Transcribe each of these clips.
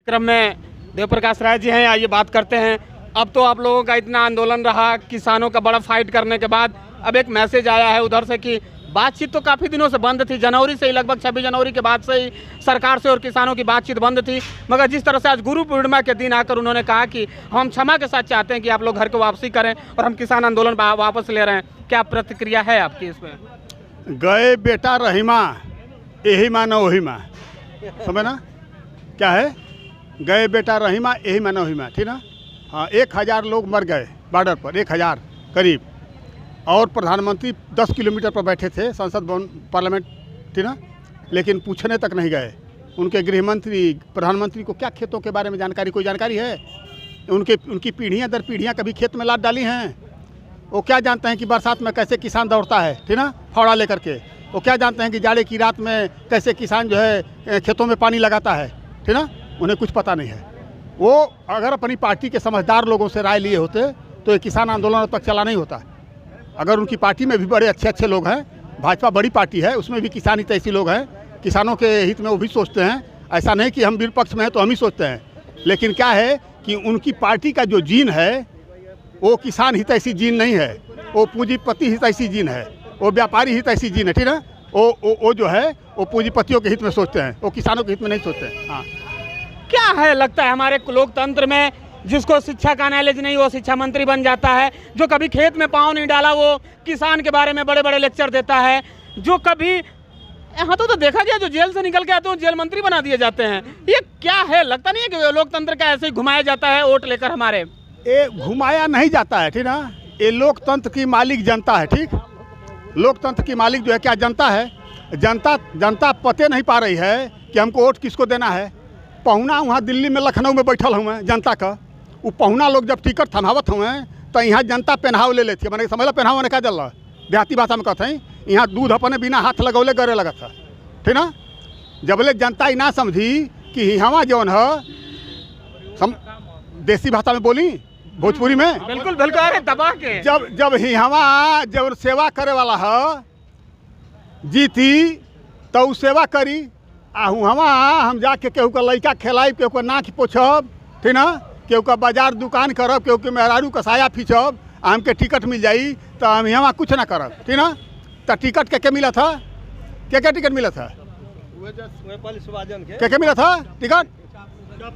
क्रम में देव प्रकाश राय जी हैं, आइए बात करते हैं। अब तो आप लोगों का इतना आंदोलन रहा, किसानों का बड़ा फाइट करने के बाद अब एक मैसेज आया है उधर से कि बातचीत तो काफ़ी दिनों से बंद थी, जनवरी से ही, लगभग 26 जनवरी के बाद से ही सरकार से और किसानों की बातचीत बंद थी। मगर जिस तरह से आज गुरु पूर्णिमा के दिन आकर उन्होंने कहा कि हम क्षमा के साथ चाहते हैं कि आप लोग घर को वापसी करें और हम किसान आंदोलन वापस ले रहे हैं, क्या प्रतिक्रिया है आपकी इसमें? गए बेटा रहीमा, यही मानो वही माँ, समझ ना क्या है? गए बेटा रहीमा, यही मानो वही माँ, ठीक ना? हाँ, 1000 लोग मर गए बॉर्डर पर, 1000 करीब, और प्रधानमंत्री 10 किलोमीटर पर बैठे थे संसद भवन पार्लियामेंट, ठीक ना? लेकिन पूछने तक नहीं गए। उनके गृह मंत्री, प्रधानमंत्री को क्या खेतों के बारे में जानकारी, कोई जानकारी है? उनकी पीढ़ियाँ दर पीढ़ियाँ कभी खेत में लाद डाली हैं? वो क्या जानते हैं कि बरसात में कैसे किसान दौड़ता है, ठीक ना, फावड़ा लेकर के? वो क्या जानते हैं कि जाड़े की रात में कैसे किसान जो है खेतों में पानी लगाता है, ठीक ना? उन्हें कुछ पता नहीं है। वो अगर अपनी पार्टी के समझदार लोगों से राय लिए होते तो ये किसान आंदोलन अब तक चला नहीं होता। अगर उनकी पार्टी में भी बड़े अच्छे अच्छे लोग हैं, भाजपा बड़ी पार्टी है, उसमें भी किसान हितैषी लोग हैं, किसानों के हित में वो भी सोचते हैं। ऐसा नहीं कि हम विपक्ष में हैं तो हम ही सोचते हैं, लेकिन क्या है कि उनकी पार्टी का जो जीन है वो किसान हितैषी जीन नहीं है, वो पूंजीपति हितैषी जीन है, वो व्यापारी हितैषी जीन है, ठीक है? वो जो है वो पूंजीपतियों के हित में सोचते हैं, वो किसानों के हित में नहीं सोचते हैं। हाँ, क्या है लगता है हमारे लोकतंत्र में, जिसको शिक्षा का नॉलेज नहीं वो शिक्षा मंत्री बन जाता है, जो कभी खेत में पाँव नहीं डाला वो किसान के बारे में बड़े बड़े लेक्चर देता है, जो कभी यहाँ तो देखा गया जो जेल से निकल के आते हैं जेल मंत्री बना दिए जाते हैं। ये क्या है? लगता नहीं है कि लोकतंत्र का ऐसे ही घुमाया जाता है वोट लेकर? हमारे ये घुमाया नहीं जाता है, ठीक ना? ये लोकतंत्र की मालिक जनता है, ठीक? लोकतंत्र की मालिक जो है क्या जनता है? जनता पते नहीं पा रही है कि हमको वोट किसको देना है। पहुना वहाँ दिल्ली में, लखनऊ में बैठल हुए जनता का, वो पहुना लोग जब टिकट थमावत हुए तो यहाँ जनता पहनाव ले लेती है। मैंने समझ ला पहनाव ने क्या चल रहा, देहाती भाषा में कहते हैं, यहाँ दूध अपने बिना हाथ लगौले गरे लगा था, ठीक ना? जबले जनता ना समझी कि यहाँ जौन है, देसी भाषा में बोली, भोजपुरी में, बिल्कुल बिल्कुल, अरे दबा के जब हिहवा जब सेवा करे वाला है जीती तो सेवा करी। हुआ हम जाके केहू का लड़का खिलाई, केहू का नाक पोछब, ठीक ना? केहू का बाजार दुकान करब, केहू के मेहरारू का साया फींचब, हमके टिकट मिल जाई तो हम यहाँ कुछ ना करब, ठीक ना? तो टिकट क्या मिला था? क्या टिकट मिला था? क्या मिला था टिकट?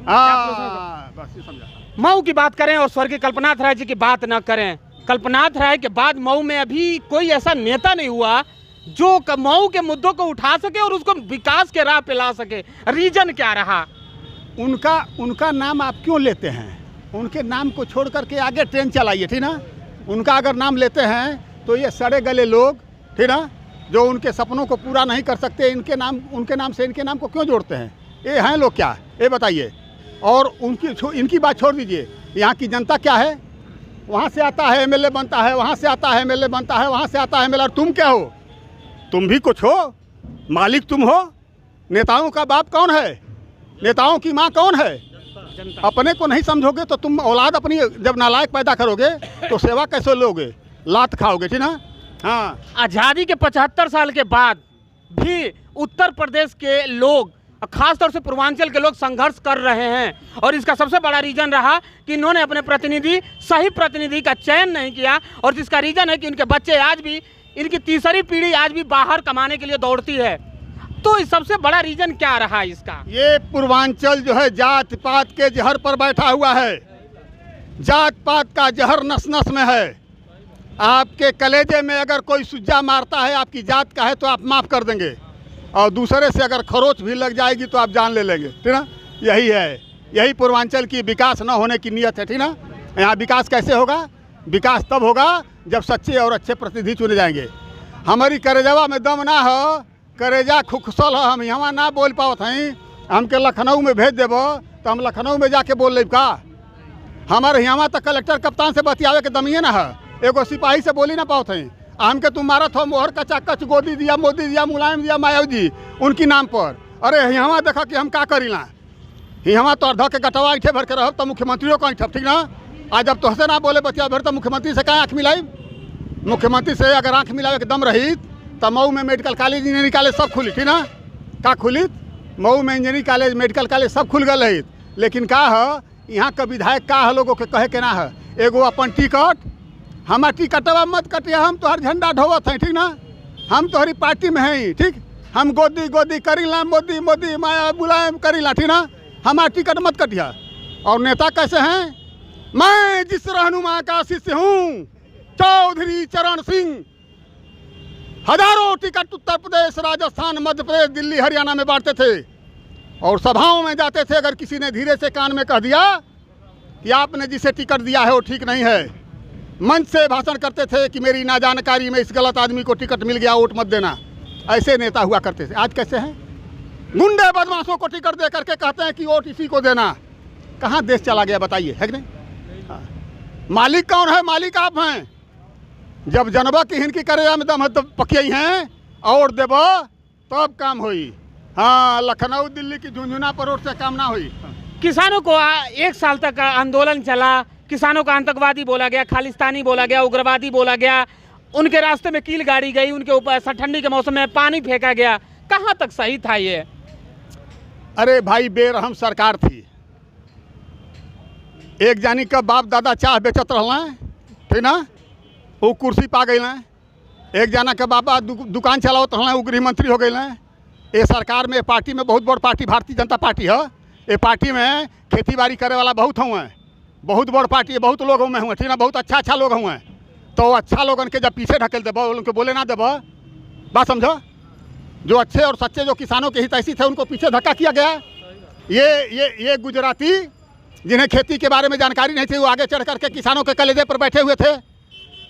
हाँ, बस ये समझा। मऊ की बात करें और स्वर्गीय कल्पनाथ राय जी की बात न करें। कल्पनाथ राय के बाद मऊ में अभी कोई ऐसा नेता नहीं हुआ जो मऊ के मुद्दों को उठा सके और उसको विकास के राह पे ला सके। रीजन क्या रहा? उनका नाम आप क्यों लेते हैं? उनके नाम को छोड़ करके आगे ट्रेन चलाइए, ठीक ना? उनका अगर नाम लेते हैं तो ये सड़े गले लोग, ठीक ना, जो उनके सपनों को पूरा नहीं कर सकते, उनके नाम से इनके नाम को क्यों जोड़ते हैं? ये हैं लोग क्या, ये बताइए। और इनकी बात छोड़ दीजिए, यहाँ की जनता क्या है? वहाँ से आता है एमएलए बनता है, वहाँ से आता है एमएलए बनता है, वहाँ से आता है एमएलए। और तुम क्या हो? तुम भी कुछ हो, मालिक तुम हो। नेताओं का बाप कौन है? नेताओं की माँ कौन है? अपने को नहीं समझोगे तो तुम औलाद अपनी जब नालायक पैदा करोगे तो सेवा कैसे लोगे? लात खाओगे, ठीक ना? हाँ, आज़ादी के 75 साल के बाद भी उत्तर प्रदेश के लोग, खासतौर से पूर्वांचल के लोग संघर्ष कर रहे हैं और इसका सबसे बड़ा रीजन रहा कि इन्होंने अपने सही प्रतिनिधि का चयन नहीं किया। और जिसका रीजन है कि उनके बच्चे आज भी, इनकी तीसरी पीढ़ी आज भी बाहर कमाने के लिए दौड़ती है। तो इस सबसे बड़ा रीजन क्या रहा इसका? ये पूर्वांचल जो है जात पात के जहर पर बैठा हुआ है। जात पात का जहर नस नस में है। आपके कलेजे में अगर कोई सुज्जा मारता है, आपकी जात का है, तो आप माफ़ कर देंगे, और दूसरे से अगर खरोच भी लग जाएगी तो आप जान ले लेंगे, ठीक ना? यही है, यही पूर्वांचल की विकास न होने की नीयत है, ठीक ना? यहाँ विकास कैसे होगा? विकास तब होगा जब सच्चे और अच्छे प्रतिनिधि चुने जाएंगे। हमारी करेजवा में दम ना हो, करेजा खुखसल हो, हम यहाँ ना बोल पावत हैं, हमके लखनऊ में भेज देबो तो हम लखनऊ में जाके बोल लेब का? हमारे यहाँ तक कलेक्टर कप्तान से बतियावे के दमिए ना है, एगो सिपाही से बोली ना पावत हैं। हमके तुम मारत हो मोहर कचा कच, गोदी दिया, मोदी दिया, मुलायम दिया, मायावती जी उनकी नाम पर। अरे यहाँ देखा कि हम का करीला, यहाँ तो अर्ध के गटवा ऐठे भर के रह तो मुख्यमंत्रियों को ऐठब, ठीक ना? आज जब तोहसे ना बोले बतिया भर तो मुख्यमंत्री से कहाँ आँख मिलाई? मुख्यमंत्री से अगर आँख मिलावे के दम रही तो मऊ में मेडिकल कॉलेज, इंजीनियरिंग कॉलेज सब खुली, ठीक ना? का खुली? मऊ में इंजीनियरिंग कॉलेज, मेडिकल कॉलेज सब खुल गए रही। लेकिन का है यहाँ का विधायक का है लोगों के कहे के ना है एगो अपन टिकट हमार टिकटवा मत कटिए, हम तोहर झंडा ढोवत हैं, ठीक ना, हम तोहरी पार्टी में हैं, ठीक, हम गोदी गोदी करीला, मोदी मोदी माया बुलाएम करीला, ठीक ना, हमार टिकट मत कटिए। और नेता कैसे हैं? मैं जिस रहनुमा का शिष्य हूँ चौधरी चरण सिंह, हजारों टिकट उत्तर प्रदेश, राजस्थान, मध्य प्रदेश, दिल्ली, हरियाणा में बांटते थे और सभाओं में जाते थे। अगर किसी ने धीरे से कान में कह दिया कि आपने जिसे टिकट दिया है वो ठीक नहीं है, मंच से भाषण करते थे कि मेरी नाजानकारी में इस गलत आदमी को टिकट मिल गया, वोट मत देना। ऐसे नेता हुआ करते थे। आज कैसे हैं? गुंडे बदमाशों को टिकट दे करके कहते हैं कि वोट इसी को देना। कहाँ देश चला गया बताइए, है कि नहीं? हाँ। मालिक कौन है? मालिक आप हैं। जब जनबा की हिनकी करे में दम तब पकिया हैं और देव तब काम हुई। हाँ, लखनऊ दिल्ली की झुंझुना पर रोड से काम ना हुई। किसानों को 1 साल तक आंदोलन चला, किसानों को आतंकवादी बोला गया, खालिस्तानी बोला गया, उग्रवादी बोला गया, उनके रास्ते में कील गाड़ी गई, उनके ऊपर ठंडी के मौसम में पानी फेंका गया। कहाँ तक सही था ये? अरे भाई, बेरहम सरकार थी। एक जानी का बाप दादा चाह बेचत रहल, ठीक ना, वो कुर्सी पा गई। एक जना के बाबा दुकान चलावत रहल, वो गृह मंत्री हो गए। ये सरकार में, पार्टी में, बहुत बड़ पार्टी भारतीय जनता पार्टी है। ये पार्टी में खेती बाड़ी करे वाला बहुत हुए, बहुत बड़ पार्टी है, बहुत लोग में हुए, ठीक ना, बहुत अच्छा लोग हुए। तो अच्छा लोगन के जब पीछे ढकेल देव, उनके बोले ना देव, बात समझो। जो अच्छे और सच्चे जो किसानों के हितैषी थे उनको पीछे धक्का किया गया। ये गुजराती जिन्हें खेती के बारे में जानकारी नहीं थी, वो आगे चढ़ करके किसानों के कलेजे पर बैठे हुए थे,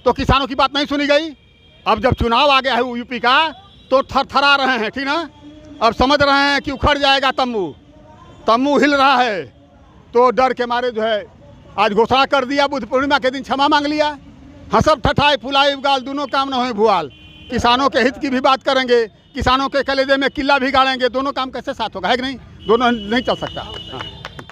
तो किसानों की बात नहीं सुनी गई। अब जब चुनाव आ गया है यूपी का, तो थरथरा रहे हैं, ठीक ना। अब समझ रहे हैं कि उखड़ जाएगा तम्बू हिल रहा है, तो डर के मारे जो है आज घोषणा कर दिया, बुद्ध पूर्णिमा के दिन क्षमा मांग लिया। हंसब ठठाई फुलाई गाल, दोनों काम न हुए भुआल। किसानों के हित की भी बात करेंगे, किसानों के कलेजे में किला भी गाड़ेंगे, दोनों काम कैसे साथ होगा, है कि नहीं? दोनों नहीं चल सकता। हाँ।